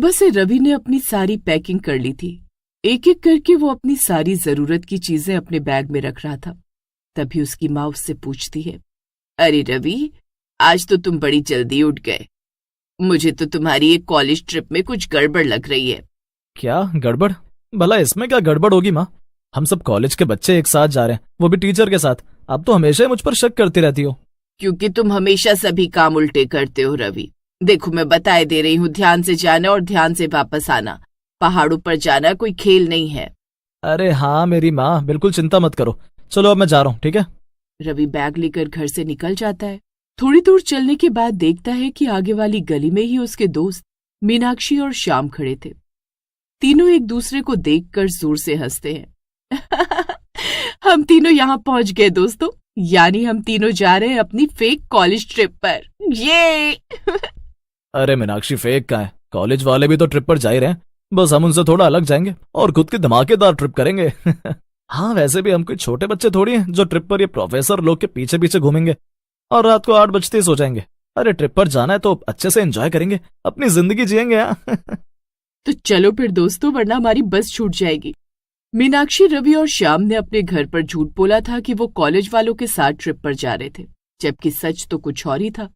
सुबह से रवि ने अपनी सारी पैकिंग कर ली थी। एक एक करके वो अपनी सारी जरूरत की चीजें अपने बैग में रख रहा था। तभी उसकी माँ उससे पूछती है, अरे रवि, आज तो तुम बड़ी जल्दी उठ गए। मुझे तो तुम्हारी एक कॉलेज ट्रिप में कुछ गड़बड़ लग रही है। क्या गड़बड़? भला इसमें क्या गड़बड़ होगी माँ? हम सब कॉलेज के बच्चे एक साथ जा रहे हैं, वो भी टीचर के साथ। अब तो हमेशा ही मुझ पर शक करती रहती हो। क्योंकि तुम हमेशा सभी काम उल्टे करते हो रवि। देखो, मैं बताए दे रही हूँ, ध्यान से जाना और ध्यान से वापस आना। पहाड़ों पर जाना कोई खेल नहीं है। अरे हाँ मेरी माँ, बिल्कुल चिंता मत करो। चलो अब मैं जा रहा हूँ, ठीक है? रवि बैग लेकर घर से निकल जाता है। थोड़ी दूर चलने के बाद देखता है कि आगे वाली गली में ही उसके दोस्त मीनाक्षी और श्याम खड़े थे। तीनों एक दूसरे को देखकर जोर से हंसते हैं। हम तीनों यहाँ पहुंच गए दोस्तों, यानी हम तीनों जा रहे हैं अपनी फेक कॉलेज ट्रिप पर। ये अरे मीनाक्षी, फेक का है? कॉलेज वाले भी तो ट्रिप पर जा ही रहे हैं, बस हम उनसे थोड़ा अलग जाएंगे और खुद की धमाकेदार ट्रिप करेंगे। हाँ, वैसे भी हम कोई छोटे बच्चे थोड़ी हैं जो ट्रिप पर ये प्रोफेसर लोग के पीछे पीछे घूमेंगे और रात को 8 बजते ही सो जाएंगे। अरे ट्रिप पर जाना है तो अच्छे से एंजॉय करेंगे, अपनी जिंदगी जिएंगे। तो चलो फिर दोस्तों, वरना हमारी बस छूट जाएगी। मीनाक्षी, रवि और श्याम ने अपने घर पर झूठ बोला था कि वो कॉलेज वालों के साथ ट्रिप पर जा रहे थे, जबकि सच तो कुछ और ही था।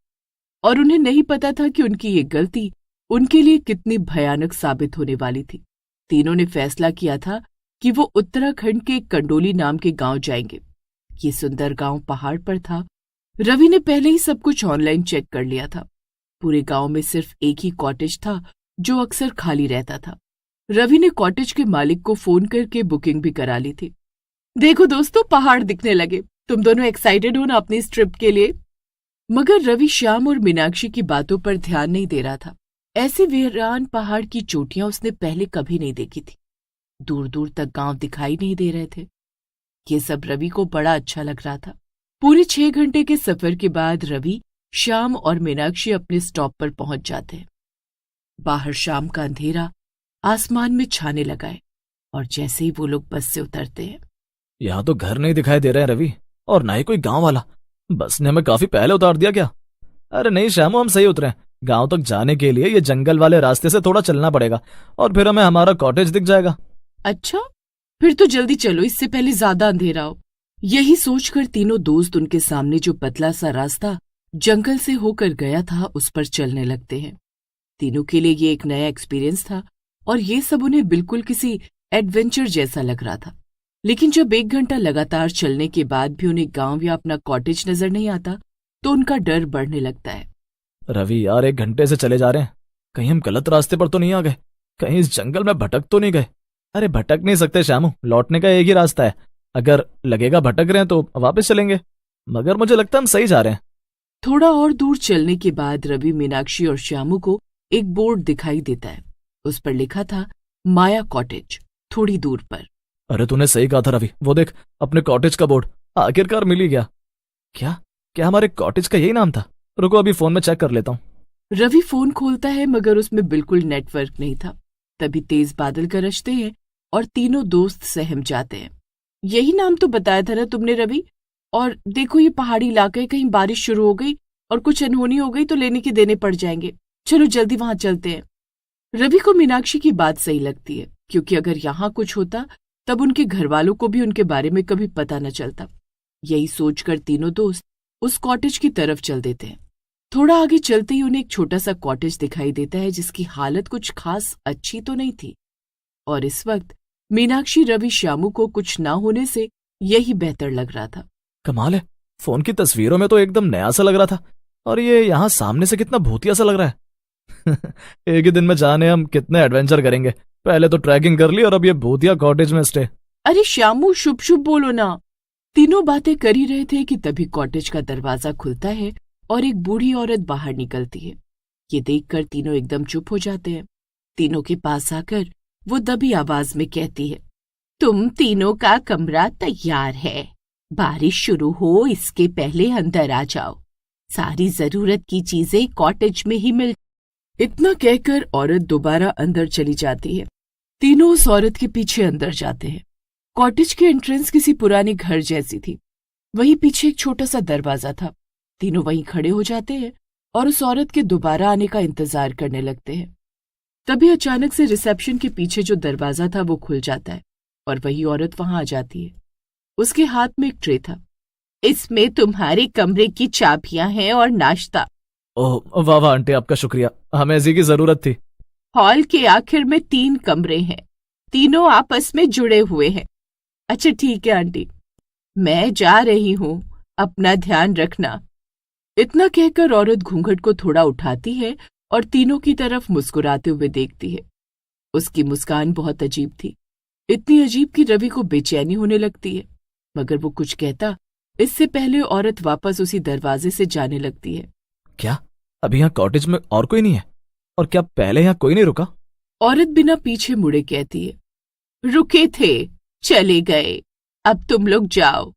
और उन्हें नहीं पता था कि उनकी ये गलती उनके लिए कितनी भयानक साबित होने वाली थी। तीनों ने फैसला किया था कि वो उत्तराखंड के कंडोली नाम के गांव जाएंगे। ये सुंदर गांव पहाड़ पर था। रवि ने पहले ही सब कुछ ऑनलाइन चेक कर लिया था। पूरे गांव में सिर्फ एक ही कॉटेज था जो अक्सर खाली रहता था। रवि ने कॉटेज के मालिक को फोन करके बुकिंग भी करा ली थी। देखो दोस्तों, पहाड़ दिखने लगे। तुम दोनों एक्साइटेड हो ना अपनी इस ट्रिप के लिए? मगर रवि श्याम और मीनाक्षी की बातों पर ध्यान नहीं दे रहा था। ऐसी वीरान पहाड़ की चोटियां उसने पहले कभी नहीं देखी थी। दूर दूर तक गांव दिखाई नहीं दे रहे थे। ये सब रवि को बड़ा अच्छा लग रहा था। पूरे 6 घंटे के सफर के बाद रवि, श्याम और मीनाक्षी अपने स्टॉप पर पहुंच जाते हैं। बाहर शाम का अंधेरा आसमान में छाने लगा है और जैसे ही वो लोग बस से उतरते हैं, यहाँ तो घर नहीं दिखाई दे रहे हैं रवि, और ना ही कोई गांव वाला। बस ने हमें काफी पहले उतार दिया क्या? अरे नहीं श्यामू, हम सही उतरे हैं। गांव तक जाने के लिए ये जंगल वाले रास्ते से थोड़ा चलना पड़ेगा और फिर हमें हमारा कॉटेज दिख जाएगा। अच्छा, फिर तो जल्दी चलो, इससे पहले ज्यादा अंधेरा हो। यही सोचकर तीनों दोस्त उनके सामने जो पतला सा रास्ता जंगल से होकर गया था उस पर चलने लगते हैं। तीनों के लिए ये एक नया एक्सपीरियंस था और ये सब उन्हें बिल्कुल किसी एडवेंचर जैसा लग रहा था। लेकिन जब 1 घंटा लगातार चलने के बाद भी उन्हें गांव या अपना कॉटेज नजर नहीं आता तो उनका डर बढ़ने लगता है। रवि यार, 1 घंटे से चले जा रहे हैं, कहीं हम गलत रास्ते पर तो नहीं आ गए? कहीं इस जंगल में भटक तो नहीं गए? अरे भटक नहीं सकते श्यामू, लौटने का एक ही रास्ता है। अगर लगेगा भटक रहे हैं तो वापस चलेंगे, मगर मुझे लगता है हम सही जा रहे हैं। थोड़ा और दूर चलने के बाद रवि, मीनाक्षी और श्यामू को एक बोर्ड दिखाई देता है। उस पर लिखा था माया कॉटेज, थोड़ी दूर पर। अरे तूने सही कहा था रवि, वो देख अपने कॉटेज का बोर्ड आखिरकार मिल ही गया। क्या क्या हमारे कॉटेज का यही नाम था? रुको अभी फोन में चेक कर लेता हूँ। रवि फोन खोलता है मगर उसमें बिल्कुल नेटवर्क नहीं था। तभी तेज बादल गरजते हैं और तीनों दोस्त सहम जाते हैं। यही नाम तो बताया था ना तुमने रवि? और देखो ये पहाड़ी इलाका है, कहीं बारिश शुरू हो गई और कुछ अनहोनी हो गई तो लेने के देने पड़ जाएंगे। चलो जल्दी वहां चलते हैं। रवि को मीनाक्षी की बात सही लगती है, क्योंकि अगर यहाँ कुछ होता तब उनके घर वालों को भी उनके बारे में कभी पता न चलता। यही सोचकर तीनों दोस्त उस कॉटेज की तरफ चल देते हैं। थोड़ा आगे चलते ही उन्हें एक छोटा सा कॉटेज दिखाई देता है जिसकी हालत कुछ खास अच्छी तो नहीं थी। और इस वक्त मीनाक्षी, रवि, श्यामू को कुछ ना होने से यही बेहतर लग रहा था। कमाल है, फोन की तस्वीरों में तो एकदम नया सा लग रहा था और ये यहाँ सामने से कितना भूतिया सा लग रहा है। एक ही दिन में जाने हम कितने एडवेंचर करेंगे। पहले तो ट्रैकिंग कर ली और अब ये भूतिया कॉटेज में स्टे। अरे श्यामू, शुभ शुभ बोलो ना। तीनों बातें कर ही रहे थे कि तभी कॉटेज का दरवाजा खुलता है और एक बूढ़ी औरत बाहर निकलती है। ये देखकर तीनों एकदम चुप हो जाते हैं। तीनों के पास आकर वो दबी आवाज में कहती है, तुम तीनों का कमरा तैयार है। बारिश शुरू हो इसके पहले अंदर आ जाओ। सारी जरूरत की चीजें कॉटेज में ही मिल। इतना कहकर औरत दोबारा अंदर चली जाती है। तीनों उस औरत के पीछे अंदर जाते हैं। कॉटेज की एंट्रेंस किसी पुराने घर जैसी थी। वहीं पीछे एक छोटा सा दरवाजा था। तीनों वहीं खड़े हो जाते हैं और उस औरत के दोबारा आने का इंतजार करने लगते हैं। तभी अचानक से रिसेप्शन के पीछे जो दरवाजा था वो खुल जाता है और वही औरत वहां आ जाती है। उसके हाथ में एक ट्रे था। इसमें तुम्हारे कमरे की चाबियां हैं और नाश्ता। ओह वाह वाह आंटी, आपका शुक्रिया, हमें इसी की जरूरत थी। हॉल के आखिर में 3 कमरे हैं, तीनों आपस में जुड़े हुए हैं। अच्छा ठीक है आंटी, मैं जा रही हूँ, अपना ध्यान रखना। इतना कहकर औरत घूंघट को थोड़ा उठाती है और तीनों की तरफ मुस्कुराते हुए देखती है। उसकी मुस्कान बहुत अजीब थी, इतनी अजीब कि रवि को बेचैनी होने लगती है, मगर वो कुछ कहता इससे पहले औरत वापस उसी दरवाजे से जाने लगती है। क्या अभी यहाँ कॉटेज में और कोई नहीं है? और क्या पहले यहाँ कोई नहीं रुका? औरत बिना पीछे मुड़े कहती है, रुके थे, चले गए, अब तुम लोग जाओ।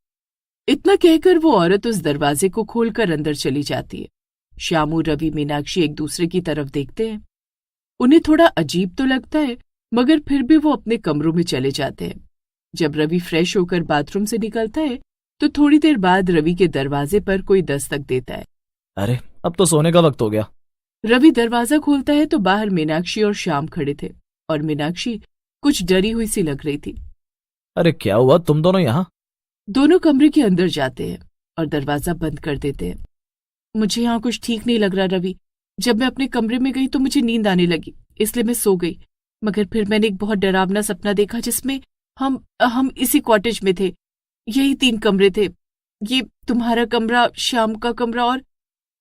इतना कहकर वो औरत उस दरवाजे को खोलकर अंदर चली जाती है। श्यामू, रवि, मीनाक्षी एक दूसरे की तरफ देखते हैं। उन्हें थोड़ा अजीब तो लगता है, मगर फिर भी वो अपने कमरों में चले जाते हैं। जब रवि फ्रेश होकर बाथरूम से निकलता है तो थोड़ी देर बाद रवि के दरवाजे पर कोई दस्तक देता है। अरे अब तो सोने का वक्त हो गया। रवि दरवाजा खोलता है तो बाहर मीनाक्षी और श्याम खड़े थे और मीनाक्षी कुछ डरी हुई सी लग रही थी। अरे क्या हुआ, तुम दोनों यहाँ? दोनों कमरे के अंदर जाते हैं और दरवाजा बंद कर देते हैं। मुझे यहाँ कुछ ठीक नहीं लग रहा रवि। जब मैं अपने कमरे में गई तो मुझे नींद आने लगी, इसलिए मैं सो गई। मगर फिर मैंने एक बहुत डरावना सपना देखा जिसमें हम इसी कॉटेज में थे। यही 3 कमरे थे, ये तुम्हारा कमरा, श्याम का कमरा और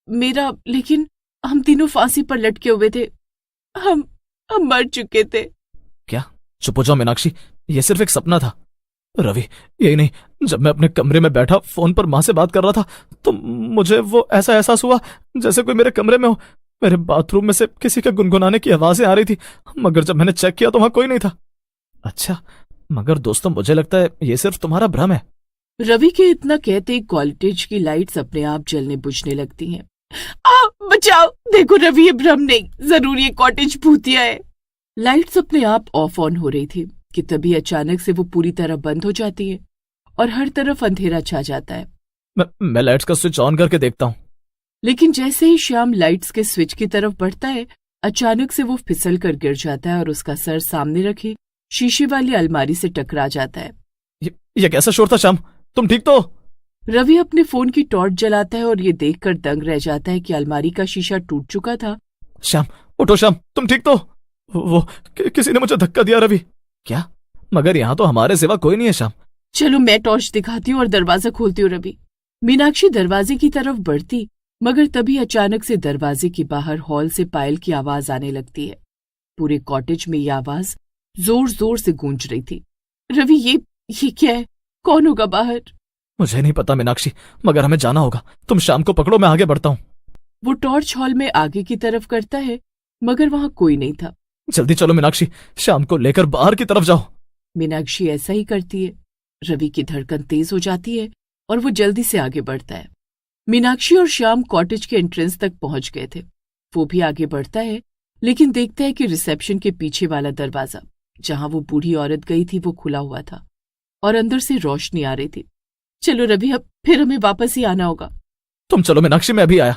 मेरा, लेकिन हम तीनों फांसी पर लटके हुए थे। हम मर चुके थे। क्या? चुप हो जाओ मीनाक्षी, ये सिर्फ एक सपना था। रवि, यही नहीं, जब मैं अपने कमरे में बैठा फोन पर माँ से बात कर रहा था तो मुझे वो ऐसा एहसास हुआ जैसे कोई मेरे कमरे में हो। मेरे बाथरूम में से किसी के गुनगुनाने की आवाजें आ रही थी, मगर जब मैंने चेक किया तो वहां कोई नहीं था। अच्छा, मगर दोस्तों मुझे लगता है ये सिर्फ तुम्हारा भ्रम है। रवि के इतना कहते कॉलेज की लाइट्स अपने आप जलने बुझने लगती हैं। बचाओ, देखो रवि, ये भ्रम नहीं, जरूर ये कॉटेज भूतिया है। लाइट्स अपने आप ऑफ ऑन हो रही थी कि तभी अचानक से वो पूरी तरह बंद हो जाती है और हर तरफ अंधेरा छा जाता है। मैं लाइट्स का स्विच ऑन करके देखता हूँ। लेकिन जैसे ही श्याम लाइट्स के स्विच की तरफ बढ़ता है, अचानक से वो फिसल कर गिर जाता है और उसका सर सामने रखे शीशे वाली अलमारी से टकरा जाता है। ये कैसा शोर था श्याम, तुम ठीक तो? रवि अपने फोन की टॉर्च जलाता है और ये देखकर दंग रह जाता है कि अलमारी का शीशा टूट चुका था। श्याम उठो, श्याम तुम ठीक तो? वो किसी ने मुझे धक्का दिया रवि। क्या? मगर यहाँ तो हमारे सिवा कोई नहीं है श्याम। चलो मैं टॉर्च दिखाती हूँ और दरवाजा खोलती हूँ रवि। मीनाक्षी दरवाजे की तरफ बढ़ती, मगर तभी अचानक से दरवाजे के बाहर हॉल से पायल की आवाज आने लगती है। पूरे कॉटेज में ये आवाज जोर जोर से गूंज रही थी। रवि, ये क्या है? कौन होगा बाहर? मुझे नहीं पता मीनाक्षी, मगर हमें जाना होगा। तुम श्याम को पकड़ो, मैं आगे बढ़ता हूँ। वो टॉर्च हॉल में आगे की तरफ करता है, मगर वहां कोई नहीं था। जल्दी चलो मीनाक्षी, श्याम को लेकर बाहर की तरफ जाओ। मीनाक्षी ऐसा ही करती है। रवि की धड़कन तेज हो जाती है और वो जल्दी से आगे बढ़ता है। मीनाक्षी और श्याम कॉटेज के एंट्रेंस तक पहुंच गए थे। वो भी आगे बढ़ता है, लेकिन देखता है कि रिसेप्शन के पीछे वाला दरवाजा जहां वो बूढ़ी औरत गई थी वो खुला हुआ था और अंदर से रोशनी आ रही थी। चलो रवि, अब फिर हमें वापस ही आना होगा। तुम चलो मीनाक्षी, मैं अभी आया।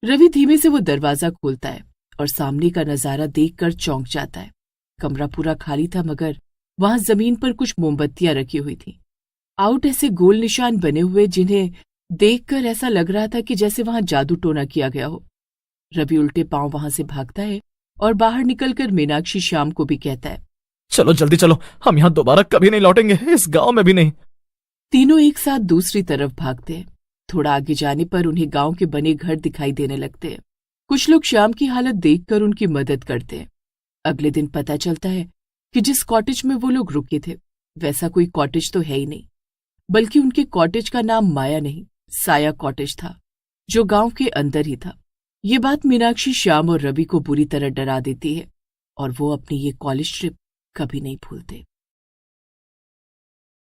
रवि धीमे से वो दरवाजा खोलता है और सामने का नजारा देखकर चौंक जाता है। कमरा पूरा खाली था, मगर वहां जमीन पर कुछ मोमबत्तियां रखी हुई थी। आउट ऐसे गोल निशान बने हुए जिन्हें देखकर ऐसा लग रहा था कि जैसे वहां जादू टोना किया गया हो। रवि उल्टे पांव वहां से भागता है और बाहर निकलकर मीनाक्षी श्याम को भी कहता है, चलो जल्दी चलो, हम यहाँ दोबारा कभी नहीं लौटेंगे, इस गांव में भी नहीं। तीनों एक साथ दूसरी तरफ भागते हैं। थोड़ा आगे जाने पर उन्हें गांव के बने घर दिखाई देने लगते हैं। कुछ लोग श्याम की हालत देखकर उनकी मदद करते हैं। अगले दिन पता चलता है कि जिस कॉटेज में वो लोग रुके थे वैसा कोई कॉटेज तो है ही नहीं, बल्कि उनके कॉटेज का नाम माया नहीं, साया कॉटेज था, जो गांव के अंदर ही था। ये बात मीनाक्षी, श्याम और रवि को बुरी तरह डरा देती है और वो अपनी ये कॉलेज ट्रिप कभी नहीं भूलते।